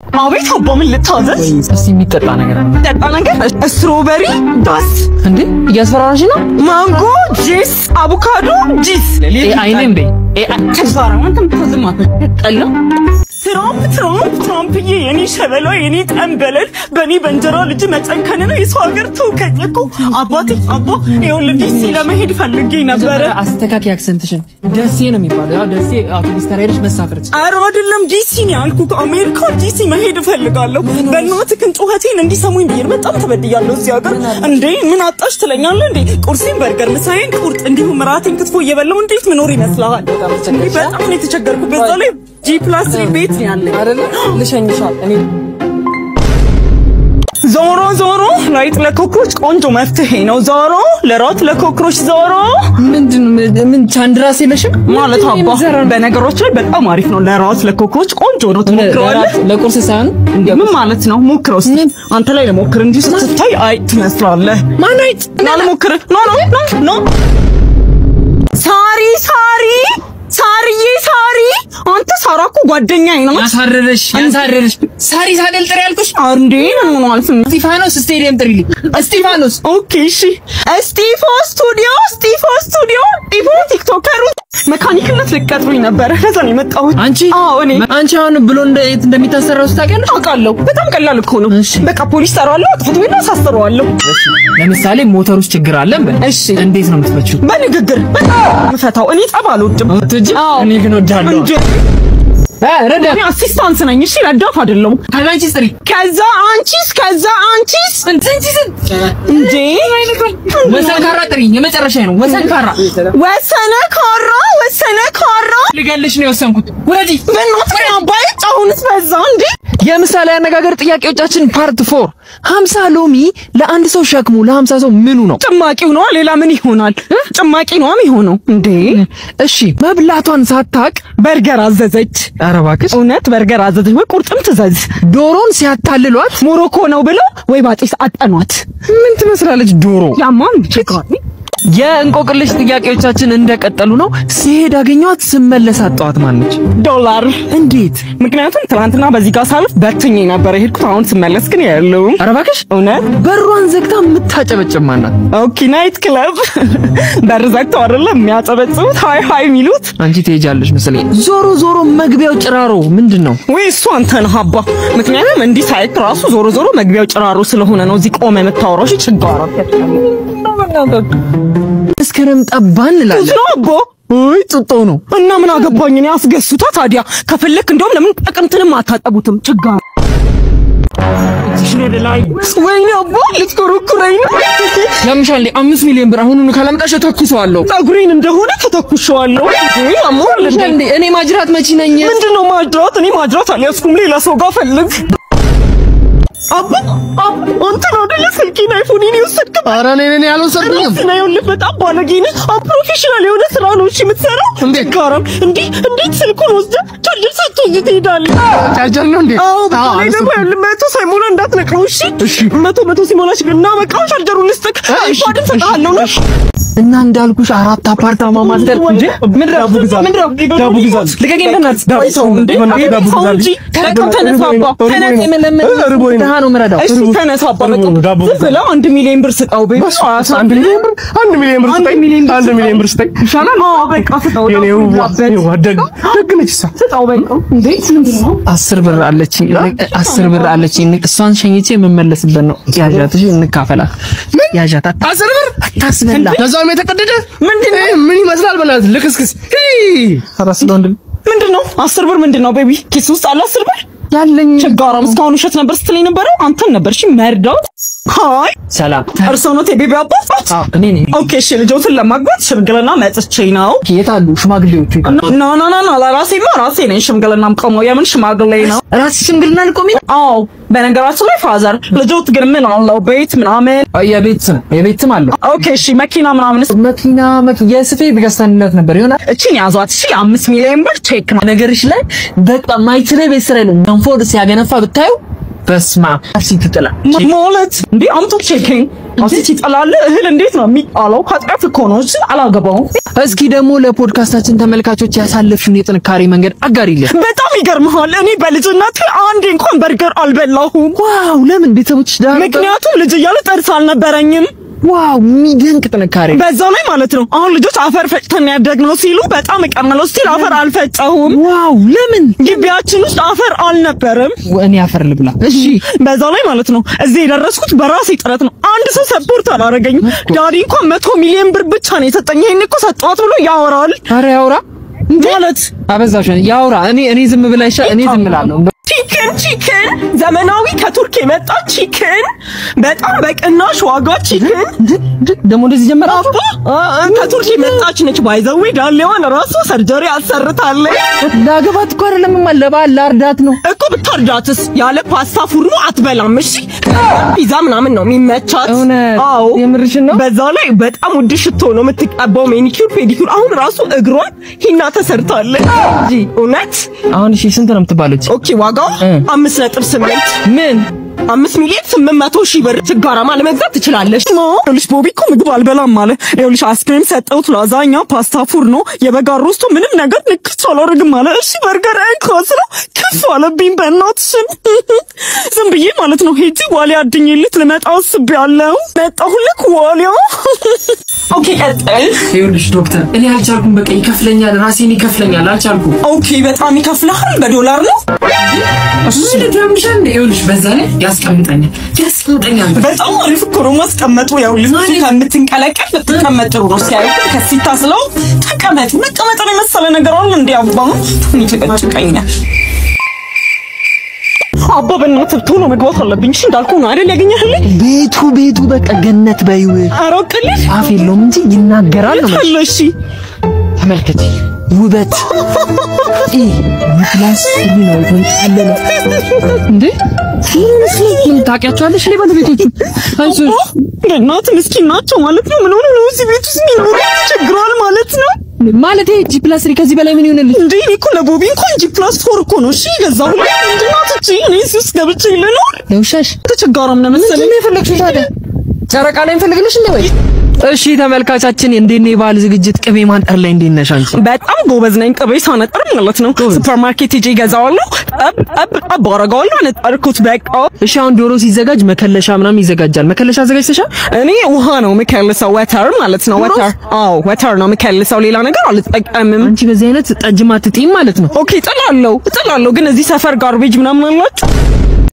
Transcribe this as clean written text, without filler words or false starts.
አቤት አባ ምን ልታዘዝ? እስቲ የሚጠጣ ነገር ነው። ጠጣ ነገር ስትሮበሪ ዳስ እንዴ እያስፈራራሽ ነው? ማንጎ ጁስ አቮካዶ ጁስ አይኔ እንዴ ከዛራ አንተም ተዝማት ጠላ ትራምፕዬ የኔ ሸበላ የኔ ጠንበለል በኔ በእንጀራ ልጅ መጨንከን ነው የሰው ሀገር ተውከኝ እኮ አባቴ አባ ይኸውልህ ዲሲ ለመሄድ ፈልጌ ነበረ። አስተካኪ አክሰንትሽን ደሴ ነው የሚባለው። ያው ደሴ አውቶቡስ ተራይደሽ መሳፈር ትችይ። ኧረ አይደለም ዲሲ ነው ያልኩት። አሜሪካ ዲሲ መሄድ እፈልጋለሁ። በእናትህ ግን ጩኸቴን እንዲሰሙኝ ብዬ በጣም ተበድያለሁ እዚህ ሀገር። እንዴ ምን አጣሽ ትለኛለህ እንዴ? ቁርሴን በርገር፣ ምሳዬን ቁርጥ እንዲሁም ራቴን ክትፎ እየበላሁ እንዴት ምኖር ይመስልሃል? በጣም ነው የተቸገርኩት። በዛ ላይ G+3 ቤት ያለኝ አይደለ ልሸኝሻል እኔ ዞሮ ላይት ለኮክሮች ቆንጆ መፍትሄ ነው። ዞሮ ለራት ለኮክሮች ዞሮ ምን ቻንድራስ የለሽም ማለት አባ በነገሮች ላይ በጣም አሪፍ ነው። ለራት ለኮክሮች ቆንጆ ነው። ትሞክረዋለህ? ለቁርስ ሳይሆን ምን ማለት ነው? ሞክረው እስኪ አንተ ላይ ለሞክር እንጂ ስትታይ አይ ትመስላለህ። ማን አይት ላልሞክር ኖ ሳሪ አንተ ሳራ እኮ ጓደኛዬ ነው። ያሳረረሽ ሳሪ ሳደልጥሪ ያልኩሽ አንዴ ነው ማለት ነው። ስቲፋኖስ ስቴዲየም ጥሪልኝ። ስቲፋኖስ ኦኬ እሺ። ስቲፎ ስቱዲዮ ቲክቶከሩ መካኒክነት ልቀጥሩኝ ነበር። ከዛ ነው የመጣሁት። አንቺ አሁን ብሎ እንደሚታሰራው ታውቂያለሽ? አውቃለሁ። በጣም ቀላል እኮ ነው። በቃ ፖሊስ ጠራዋለሁ፣ አጥፍቶ ቤት አሳስረዋለሁ። ለምሳሌ ሞተር ውስጥ ችግር አለ እንበል። እሺ እንዴት ነው የምትፈቺው? በንግግር ምፈታው። እኔ ጸብ አልወድም። እኔ ግን ወዳለሁ። ረዳት አሲስታንት ነኝ። እሺ ረዳት አይደለም። ከዛ አንቺስ እንዴ ወሰንካራ ጥሪኝ። የመጨረሻ ነው። ወሰነካራ ልገልሽ ነው የወሰንኩት። ወረዲ በእናትህ አባይ ጫውንስ በዛ እንዴ። የምሳሌ አነጋገር ጥያቄዎቻችን ፓርት 4 50 ሎሚ ለአንድ ሰው ሸክሙ ለ50 ሰው ምኑ ነው? ጭማቂው ነው። ሌላ ምን ይሆናል? ጭማቂ ነው የሚሆነው እንዴ። እሺ መብላቷን ሳታቅ በርገር አዘዘች። ኧረ እባክሽ እውነት በርገር አዘዘች ወይ ቁርጥም ትዘዝ። ዶሮን ሲያታልሏት ሞሮኮ ነው ብለው ወይ ባጢስ አጠኗት። ምን ትመስላለች ዶሮ? ያማን ቼካኒ የእንቆቅልሽ ጥያቄዎቻችን እንደቀጠሉ ነው። ሲሄድ አገኘኋት ስመለስ አጣኋት ማለች። ዶላር እንዴት? ምክንያቱም ትናንትና በዚህ ጋር ሳልፍ በትኜ ነበር የሄድኩት። አሁን ስመለስ ግን የለውም። ኧረ እባክሽ እውነት በሯን ዘግታ የምታጨበጭብ ማናት? ኦኬ ናይት ክለብ በር ዘግተው አይደለም የሚያጨበጭቡት ሃይ የሚሉት። አንቺ ትሄጃለሽ መሰለኝ። ዞሮ መግቢያው ጭራሮ ምንድን ነው? ወይ እሱ አንተ ነህ አባ። ምክንያቱም እንዲህ ሳይክ ራሱ ዞሮ መግቢያው ጭራሮ ስለሆነ ነው እዚህ ቆመ የምታወራው። እሺ ችግር እስከረም ጠባን እንላለን። አቦ ወይ ጥጦ ነው እና ምን አገባኝ እኔ አስገሱታ ታዲያ። ከፈለክ እንደውም ለምን ጥቅምትንም አታጠቡትም? ችግር ወይኔ አቦ ልትኮረኩረኝ ነው። ያምሻል 5 ሚሊዮን ብር አሁን ካላመጣሽ ተኩሰዋለሁ። ፀጉሬን እንደሆነ ተተኩሸዋለሁ። አሞር እኔ ማጅራት መቺ ነኝ። ምንድነው ማጅራት? እኔ ማጅራት አልያዝኩም። ሌላ ሰው ጋር ፈልግ። አባ አንተ ነው አይደል ስልኬን አይፎኔን የወሰድከው? ኧረ እኔ አልወሰድኩም። ነው ልበጣም ባለጌ ነህ። ፕሮፌሽናል የሆነ ስራ ነው እሺ የምትሰራው። ጋራም እንዴት ስልኩን ወስደህ ቻርጀር ሰጥተህ ትሄዳለህ? ቻርጀር ነው እንዴ? አዎ ባይ ደግሞ መቶ ሳይሞላ እንዳትነቅለው እሺ። መቶ ሲሞላሽ ግን እና በቃ ቻርጀሩን ልስጥክ። አይፋድም ሰጣለሁ ነው እና እንዳልኩሽ 4 አፓርታማ ማስተር እንዴ ምን ዳቡ ግዛ ልቀቀኝ በእናትህ ዳቡ ግዛ ተነሳባ ነው ምረዳው። እሺ ተነሳባ በቃ 1 ሚሊዮን ብር ስጣው በይ። 1 ሚሊዮን ብር ስጠኝ ይሻላል። አዎ በቃ ስጣው። ደግነች ስጣው በቃ እንዴ 10 ብር አለችኝ እሷን ሸኝቼ የምመለስበት ነው። ያዣት እሺ እንካፈላት። ያዣት 10 ብር አታስበላ። ለዛው የተቀደደ ምን ይመስላል በላት ልክስክስ አራስ ለወንድ ምንድነው 10 ብር ምንድነው ቤቢ? ኪስ ውስጥ አለ 10 ብር ያለኝ ችጋራም እስካሁን ውሸት ነበር ስትለኝ ነበረው። አንተን ነበር እሺ መርዳው። ሃይ ሰላም እርሶ ነው የቤቢ አባት? እኔ ነኝ። ኦኬ እሺ ልጆትን ለማግባት ሽምግልና መጥቼ ነው። የት አሉ ሽማግሌዎቹ? ኖ ራሴ ነኝ ሽምግልናም ቆመው። የምን ሽማግሌ ነው? ራስሽ ሽምግልና ልቆሚ? አዎ በነገራችን ላይ ፋዘር ልጆት ግን ምን አለው ቤት ምናምን? የቤትም አለው። ኦኬ እሺ መኪና ምናምንስ? መኪና የስፌት ገዝተንለት ነበር ይሆናል። እቺን ያዟት እሺ 5 ሚሊዮን ብር ቼክ ነው ነገርሽ ላይ በቃ ማይችለ ቤት ስራ ነው። መንፎድ ሲያገነፋ ብታዩ በስማ አሲት ጥላ ማለት እንዴ አምጡ ቼኪንግ አሲት ይጥላል እህል እንዴት ነው የሚጣለው ከጥፍ እኮ ነው እሺ አላገባው እስኪ ደግሞ ለፖድካስታችን ተመልካቾች ያሳለፍሽውን የጥንካሬ መንገድ አጋሪልን በጣም ይገርምሃል እኔ በልጅነቴ አንዴ እንኳን በርገር አልበላሁም ዋው ለምን ቤተሰቦችሽ ዳር ምክንያቱም ልጅ እያለሁ ጥርስ አልነበረኝም ዋው የሚደንቅ ጥንካሬ በዛው ላይ ማለት ነው አሁን ልጆች አፈር ፈጭተን ያደግነው ሲሉ በጣም እቀርማለሁ ስቲል አፈር አልፈጨሁም ዋው ለምን ግቢያችን ውስጥ አፈር አልነበረም እኔ አፈር ልብላ እሺ በዛው ላይ ማለት ነው እዚህ የደረስኩት በራሴ ጥረት ነው አንድ ሰው ሰፖርት አላደረገኝም ዳዲ እንኳን 100 ሚሊዮን ብር ብቻ ነው የሰጠኝ ይሄን እኮ ሰጠዋት ብሎ ያወራል ኧረ ያውራ ማለት አበዛሽ ያውራ እኔ ዝም ብላሽ እኔ ዝም እላለሁ ቺክን ዘመናዊ ከቱርክ የመጣ ቺክን በጣም በቅናሽ ዋጋ ቺክን ደሞ እንደዚህ ጀመራችሁ ከቱርክ የመጣች ነች ባይዘው ዳሌዋን ራሱ ሰርጀሪ አሰርታለች ላገባት እኮ አይደለም ለባል ላርዳት ነው እኮ ብታርዳትስ ያለ ፓስታ ፉርኖ አትበላም እሺ ፒዛ ምናምን ነው የሚመቻት አዎ የምርሽን ነው በዛ ላይ በጣም ውድ ሽቶ ነው የምትቀባው ሜኒኪዩር ፔዲኪዩር አሁን ራሱ እግሯን ሂና ተሰርታለች እንጂ እውነት አሁን እሺ ስንት ነው የምትባሉት ኦኬ ዋጋው 5.8 ምን 5,800,000 ብር ችጋራማ ለመግዛት ትችላለሽ ልጅ ቦቢ እኮ ምግብ አልበላም ማለት ይኸውልሽ አይስክሪም ሰጠሁት ላዛኛ ፓስታ ፉርኖ የበጋ ሮስቶ ምንም ነገር ንክች አላደርግም ማለት እሺ በርገር እንኳን ነው ከፍ አለብኝ በእናትሽ ዝም ብዬ ማለት ነው ሄጂ ዋሊያ አድኝልት ልመጣ አስቤያለሁ መጣሁልክ ዋሊያ ኦኬ ቀጥል ይኸውልሽ ዶክተር እኔ አልቻልኩም በቃ ይከፍለኛል ራሴን ይከፍለኛል አልቻልኩም ኦኬ በጣም ይከፍልሃል በዶላር ነው እሺ ለደምሽን ይኸውልሽ በዛ ላይ ያስቀምጠኛል በጣም አሪፍ እኮ ነው ማስቀመጡ ያው ልጅ ከምትንቀለቀል ብትቀመጥ ጥሩ ነው ሲያዩ ከሲታ ስለው ተቀመጥ መቀመጥ ነው መሰለ ነገር አለ እንዴ አባው እኔ ተቀጭቀኛል አባ በእናትህ ቶሎ መግባት አለብኝ እሺ እንዳልኩ ነው አይደል ያገኘህልኝ ቤቱ በቃ ገነት በይው አሮቅልሽ አፍ የለውም እንጂ ይናገራል ነው እሺ ተመልከቲ ውበት ክላስ ነው ተንጣለለ እንዴ ምን ታውቂያቸዋለሽ ለባለቤቶቹ አይዞሽ እናት ምስኪን ናቸው ማለት ነው ምን ሆነ ነው እዚህ ቤት ውስጥ የሚኖሩ ችግሯል ማለት ነው ማለት G+3 ከዚህ በላይ ምን ይሆነልሽ እንዴ እኮ ለቦቢ እንኳን G+4 እኮ ነው እሺ ገዛው እንዴናት እቺ እኔስ ውስጥ ገብቼ ልኖር ለውሻሽ ተቸጋራም ነው መሰለኝ ምን የፈለግሽው ታዲያ ጨረቃ ላይ እንፈልግልሽ እንዴ ወይ እሺ ተመልካቻችን እንዴት ነው የባል ዝግጅት ቅቤ ማንጠር ላይ እንዴት ነሽ አንቺ በጣም ጎበዝ ነኝ ቅቤ ሳነጥር ማለት ነው ሱፐርማርኬት ሄጄ ገዛዋለሁ አብ አረጋዋለሁ አነጠርኩት በቃ እሺ አሁን ዶሮ ሲዘጋጅ መከለሻ ምናምን ይዘጋጃል መከለሻ አዘጋጅተሻል እኔ ውሃ ነው መከለሻው ወተር ማለት ነው ወተር አዎ ወተር ነው መከለሻው ሌላ ነገር አልጠቀምም አንቺ በዚህ አይነት ጠጅ ማትጥይም ማለት ነው ኦኬ ጥላለሁ ግን እዚህ ሰፈር ጋርቤጅ ምናምን አላችሁ